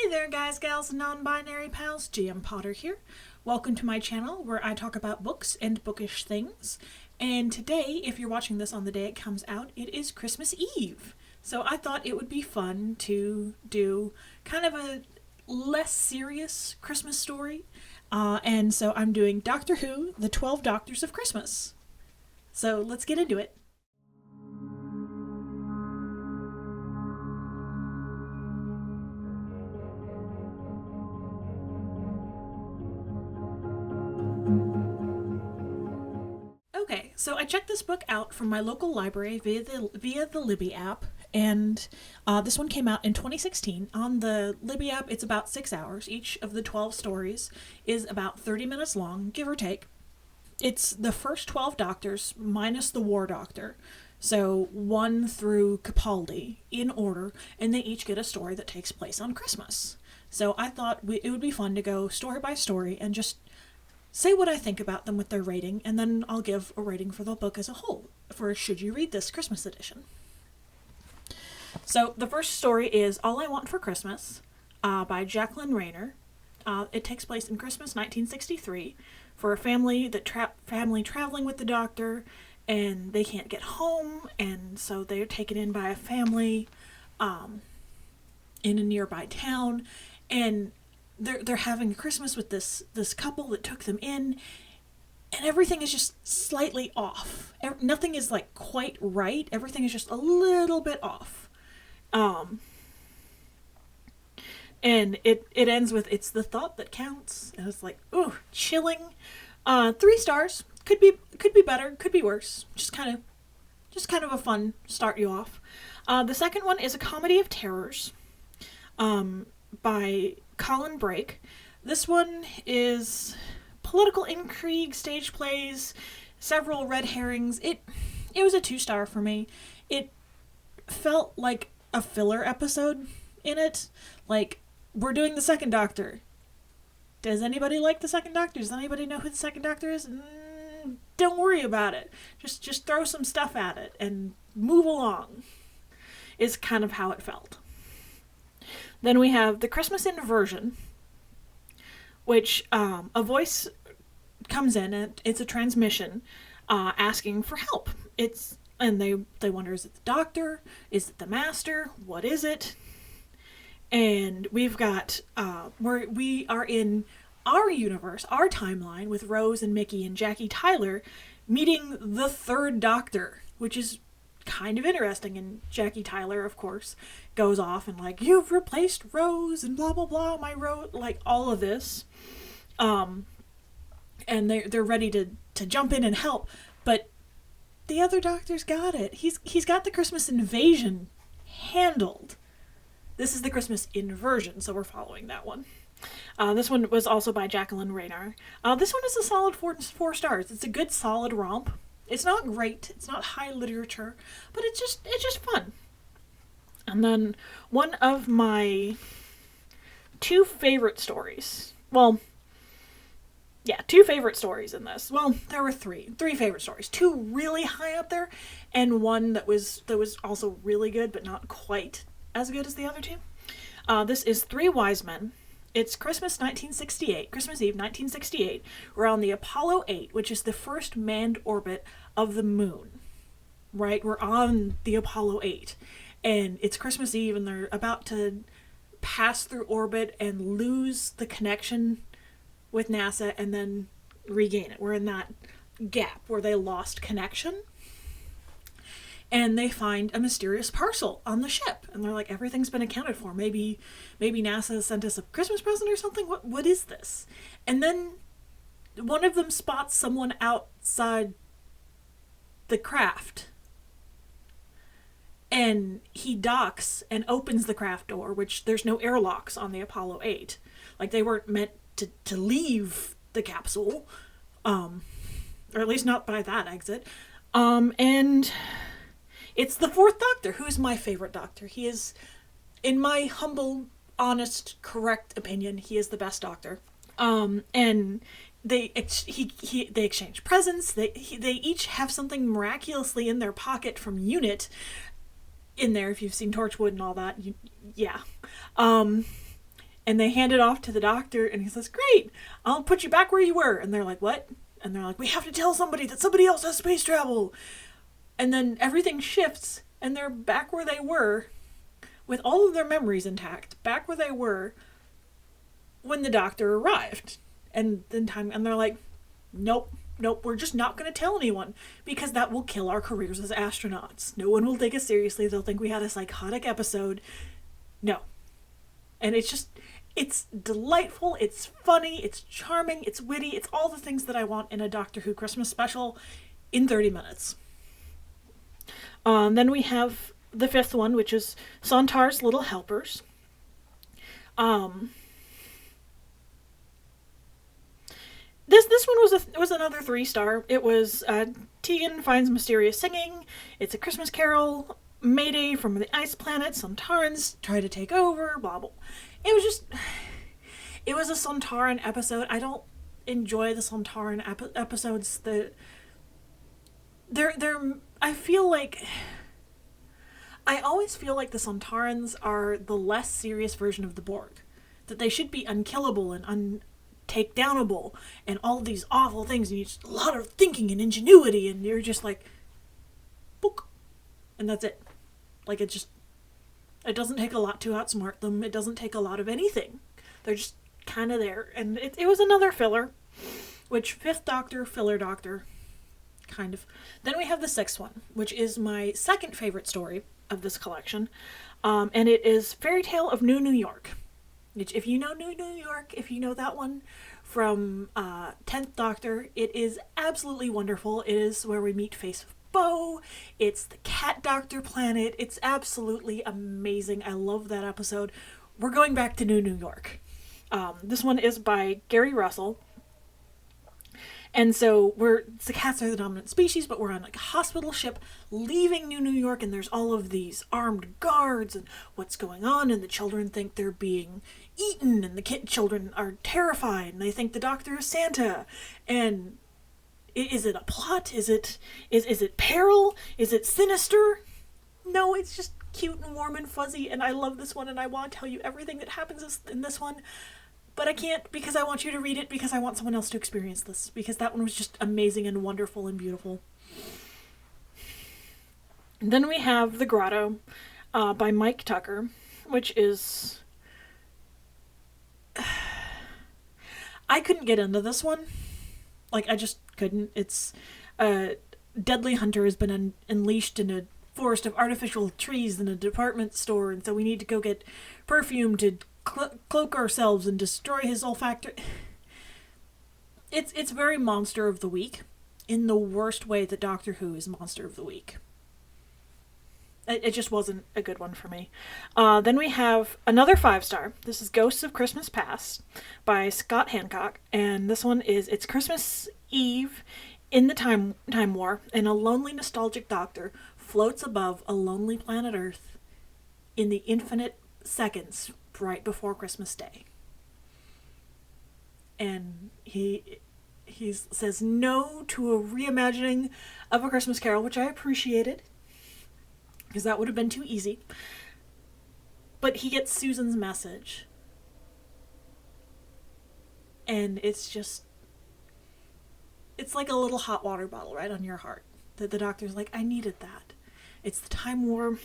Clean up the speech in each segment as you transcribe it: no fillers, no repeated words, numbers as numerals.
Hey there guys, gals, and non-binary pals, GM Potter here. Welcome to my channel where I talk about books and bookish things. And today, if you're watching this on the day it comes out, it is Christmas Eve. So I thought it would be fun to do kind of a less serious Christmas story. And so I'm doing Doctor Who, The 12 Doctors of Christmas. So let's get into it. Okay, so I checked this book out from my local library via the Libby app, and this one came out in 2016. On the Libby app, it's about 6 hours. Each of the 12 stories is about 30 minutes long, give or take. It's the first 12 doctors minus the War Doctor, so 1 through Capaldi in order, and they each get a story that takes place on Christmas. So I thought it would be fun to go story by story and just say what I think about them with their rating, and then I'll give a rating for the book as a whole, for Should You Read This Christmas Edition. So the first story is All I Want for Christmas by Jacqueline Rayner. It takes place in Christmas 1963 for a family traveling with the doctor, and they can't get home, and so they're taken in by a family in a nearby town, and they're having a Christmas with this couple that took them in, and everything is just slightly off. Nothing is like quite right. Everything is just a little bit off. And it ends with "It's the thought that counts." And it's like, ooh, chilling. 3 stars. Could be better. Could be worse. Just kind of a fun start you off. The second one is A Comedy of Terrors, by Colin Brake. This one is political intrigue, stage plays, several red herrings. It was a 2-star for me. It felt like a filler episode in it. Like, we're doing the second Doctor. Does anybody like the second Doctor? Does anybody know who the second Doctor is? Don't worry about it. Just throw some stuff at it and move along, is kind of how it felt. Then we have The Christmas Inversion, which a voice comes in, and it's a transmission asking for help. And they wonder, is it the doctor? Is it the master? What is it? And we've got we are in our universe, our timeline, with Rose and Mickey and Jackie Tyler meeting the third Doctor, which is kind of interesting. And Jackie Tyler, of course, goes off and like, "You've replaced Rose and blah blah blah, my Rose," like all of this, and they're ready to jump in and help, but the other Doctor's got it. He's got the Christmas invasion handled. This is the Christmas inversion, so we're following that one. This one was also by Jacqueline Rayner. This one is a solid 4 stars. It's a good solid romp. It's not great, it's not high literature, but it's just fun. And then one of my 2 favorite stories. Well, yeah, 2 favorite stories in this. Well, there were 3 favorite stories. 2 really high up there, and one that was also really good, but not quite as good as the other 2. This is 3 Wise Men. It's Christmas Eve 1968. We're on the Apollo 8, which is the first manned orbit of the moon. Right? We're on the Apollo 8. And it's Christmas Eve, and they're about to pass through orbit and lose the connection with NASA and then regain it. We're in that gap where they lost connection. And they find a mysterious parcel on the ship. And they're like, everything's been accounted for. Maybe NASA sent us a Christmas present or something? What is this? And then one of them spots someone outside the craft. And he docks and opens the craft door, which there's no airlocks on the Apollo 8. Like, they weren't meant to leave the capsule. Or at least not by that exit. And it's the 4th Doctor, who's my favorite Doctor. He is, in my humble, honest, correct opinion, he is the best Doctor. And they exchange presents. They each have something miraculously in their pocket from UNIT in there. If you've seen Torchwood and all that, yeah. And they hand it off to the doctor, and he says, "Great, I'll put you back where you were." And they're like, "What?" And they're like, "We have to tell somebody that somebody else has space travel." And then everything shifts, and they're back where they were, with all of their memories intact, back where they were when the doctor arrived. And they're like, "Nope, we're just not going to tell anyone, because that will kill our careers as astronauts. No one will take us seriously. They'll think we had a psychotic episode." No. And it's delightful, it's funny, it's charming, it's witty, it's all the things that I want in a Doctor Who Christmas special in 30 minutes. Then we have the fifth one, which is Sontar's Little Helpers. This one was another 3-star. It was Tegan finds mysterious singing. It's a Christmas carol. Mayday from the ice planet. Sontarans try to take over. Blah blah. It was a Sontaran episode. I don't enjoy the Sontaran episodes. I always feel like the Sontarans are the less serious version of the Borg. That they should be unkillable and untakedownable and all of these awful things. And you just a lot of thinking and ingenuity, and you're just like, book, and that's it. Like, it doesn't take a lot to outsmart them. It doesn't take a lot of anything. They're just kind of there. And it was another filler, which Fifth Doctor, filler Doctor, kind of. Then we have the sixth one, which is my second favorite story of this collection. And it is Fairy Tale of New New York. Which, if you know New New York, if you know that one from 10th Doctor, it is absolutely wonderful. It is where we meet Face of Bo. It's the Cat Doctor planet. It's absolutely amazing. I love that episode. We're going back to New New York. This one is by Gary Russell. And so the cats are the dominant species, but we're on like a hospital ship leaving New New York, and there's all of these armed guards and what's going on, and the children think they're being eaten, and the children are terrified, and they think the doctor is Santa. And is it a plot? Is it peril? Is it sinister? No, it's just cute and warm and fuzzy, and I love this one, and I want to tell you everything that happens in this one. But I can't, because I want you to read it, because I want someone else to experience this, because that one was just amazing and wonderful and beautiful. And then we have The Grotto by Mike Tucker, which is... I couldn't get into this one. Like, I just couldn't. It's... Deadly Hunter has been unleashed in a forest of artificial trees in a department store, and so we need to go get perfume to cloak ourselves and destroy his olfactory. It's very Monster of the Week, in the worst way that Doctor Who is Monster of the Week. It just wasn't a good one for me. Then we have another 5-star. This is Ghosts of Christmas Past by Scott Hancock, and this one is, it's Christmas Eve in the time war, and a lonely nostalgic doctor floats above a lonely planet Earth in the infinite seconds right before Christmas Day. And he says no to a reimagining of A Christmas Carol, which I appreciated, because that would have been too easy. But he gets Susan's message. And it's like a little hot water bottle right on your heart. That the doctor's like, I needed that. It's the time war.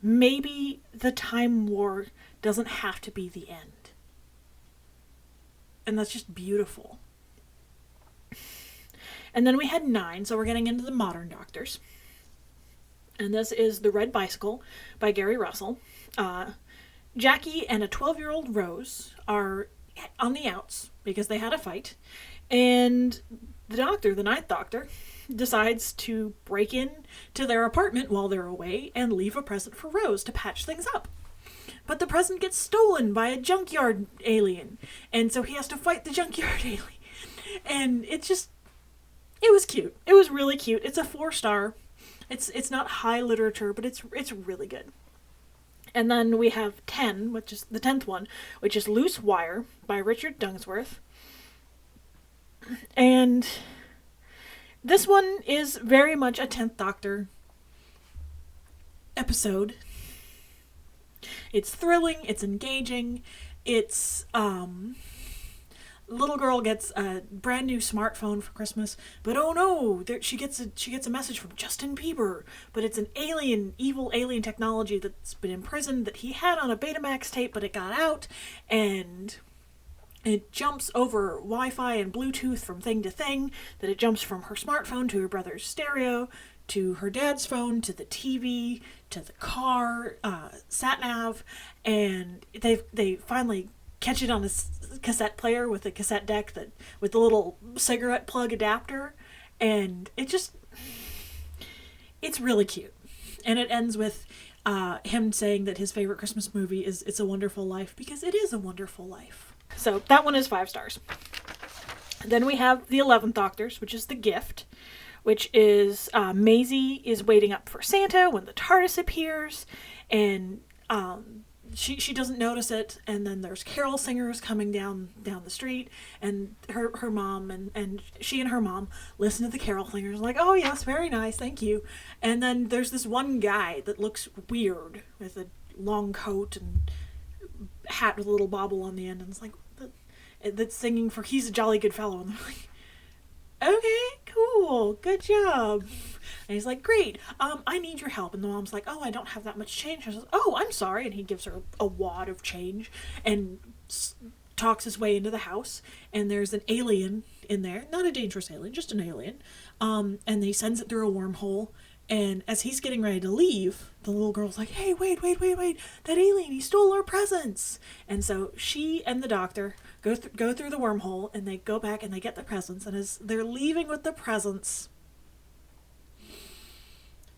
Maybe the time war doesn't have to be the end. And that's just beautiful. And then we had 9, so we're getting into the modern Doctors. And this is The Red Bicycle by Gary Russell. Jackie and a 12-year-old Rose are on the outs because they had a fight. And the doctor, the 9th Doctor, decides to break in to their apartment while they're away and leave a present for Rose to patch things up. But the present gets stolen by a junkyard alien, and so he has to fight the junkyard alien. And it was cute. It was really cute. It's a 4-star. It's not high literature, but it's really good. And then we have 10, which is the 10th one, which is Loose Wire by Richard Dungsworth. And this one is very much a 10th Doctor episode. It's thrilling, it's engaging, it's little girl gets a brand new smartphone for Christmas, but oh no, she gets a message from Justin Bieber, but it's an evil alien technology that's been imprisoned that he had on a Betamax tape, but it got out, and it jumps over Wi-Fi and Bluetooth from thing to thing, that it jumps from her smartphone to her brother's stereo, to her dad's phone, to the TV, to the car, sat nav, and they finally catch it on a cassette player with a cassette deck with the little cigarette plug adapter, and it's really cute. And it ends with him saying that his favorite Christmas movie is It's a Wonderful Life, because it is a wonderful life. So that one is 5 stars. Then we have The 11th Doctors, which is The Gift, which is Maisie is waiting up for Santa when the TARDIS appears, and she doesn't notice it, and then there's carol singers coming down the street, and her mom and she and her mom listen to the carol singers, like, oh yes, very nice, thank you. And then there's this one guy that looks weird with a long coat and hat with a little bobble on the end, and it's like, that's singing for He's a Jolly Good Fellow, and they're like, okay, cool, good job. And he's like, great, I need your help. And the mom's like, oh, I don't have that much change. She says, oh, I'm sorry. And he gives her a wad of change and talks his way into the house. And there's an alien in there. Not a dangerous alien, just an alien. And he sends it through a wormhole. And as he's getting ready to leave, the little girl's like, hey, wait. That alien, he stole our presents. And so she and the doctor go through the wormhole, and they go back and they get the presents. And as they're leaving with the presents,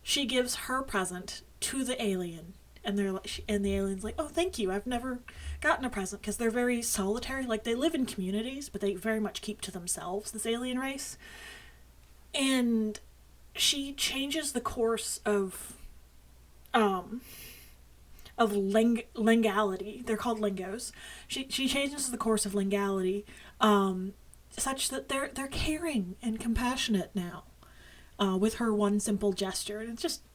she gives her present to the alien, and the alien's like, oh, thank you, I've never gotten a present, because they're very solitary, like they live in communities, but they very much keep to themselves, this alien race. And she changes the course of lingality. They're called lingos. She changes the course of lingality, such that they're caring and compassionate now. With her one simple gesture. And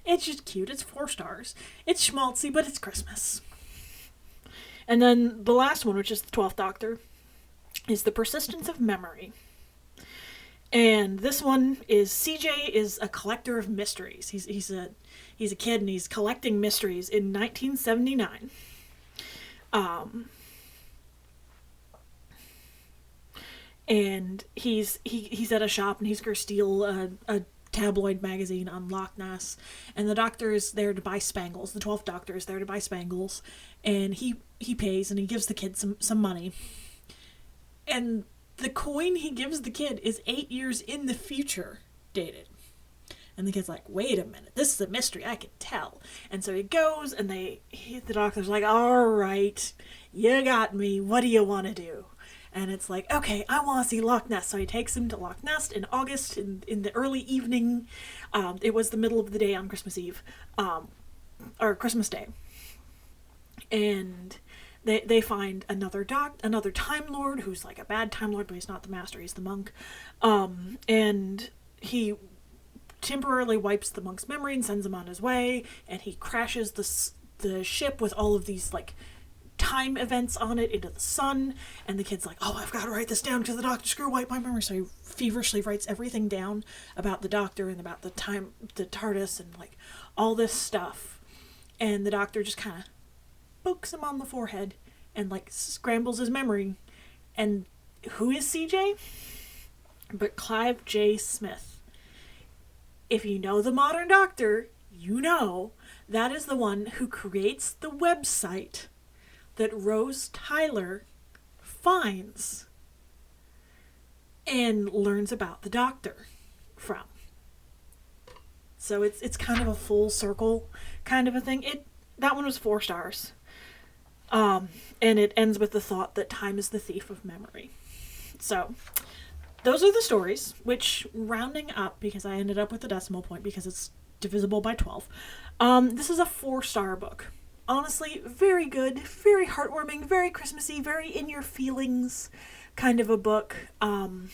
it's just cute. It's 4 stars. It's schmaltzy, but it's Christmas. And then the last one, which is the 12th Doctor, is The Persistence of Memory. And this one is CJ is a collector of mysteries. He's a kid, and he's collecting mysteries in 1979. And he's at a shop, and he's going to steal a tabloid magazine on Loch Ness, and the doctor is there to buy spangles. The 12th Doctor is there to buy spangles, and he pays, and he gives the kid some money. And the coin he gives the kid is 8 years in the future dated. And the kid's like, wait a minute, this is a mystery, I can tell. And so he goes, and the doctor's like, all right, you got me, what do you want to do? And it's like, okay, I want to see Loch Ness. So he takes him to Loch Ness in August, in the early evening. It was the middle of the day on Christmas Eve, or Christmas Day. And they find another Time Lord, who's like a bad Time Lord, but he's not the master, he's the monk. And he temporarily wipes the monk's memory and sends him on his way, and he crashes the ship with all of these, like, time events on it into the sun. And the kid's like, oh, I've got to write this down because the doctor's gonna wipe my memory. So he feverishly writes everything down about the doctor and about the TARDIS and like all this stuff. And the doctor just kind of pokes him on the forehead and like scrambles his memory. And who is CJ? But Clive J. Smith. If you know the Modern Doctor, you know that is the one who creates the website that Rose Tyler finds and learns about the Doctor from. So it's kind of a full circle kind of a thing. That one was 4 stars. And it ends with the thought that time is the thief of memory. So those are the stories, which, rounding up, because I ended up with the decimal point because it's divisible by 12, this is a 4-star book. Honestly, very good, very heartwarming, very Christmassy, very in your feelings kind of a book. Have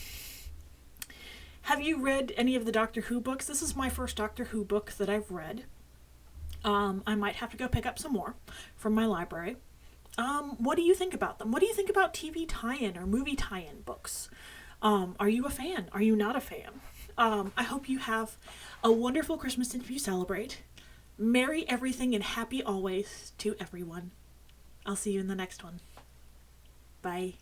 you read any of the Doctor Who books? This is my first Doctor Who book that I've read. I might have to go pick up some more from my library. What do you think about them? What do you think about TV tie-in or movie tie-in books? Are you a fan? Are you not a fan? I hope you have a wonderful Christmas if you celebrate. Merry everything and happy always to everyone. I'll see you in the next one. Bye.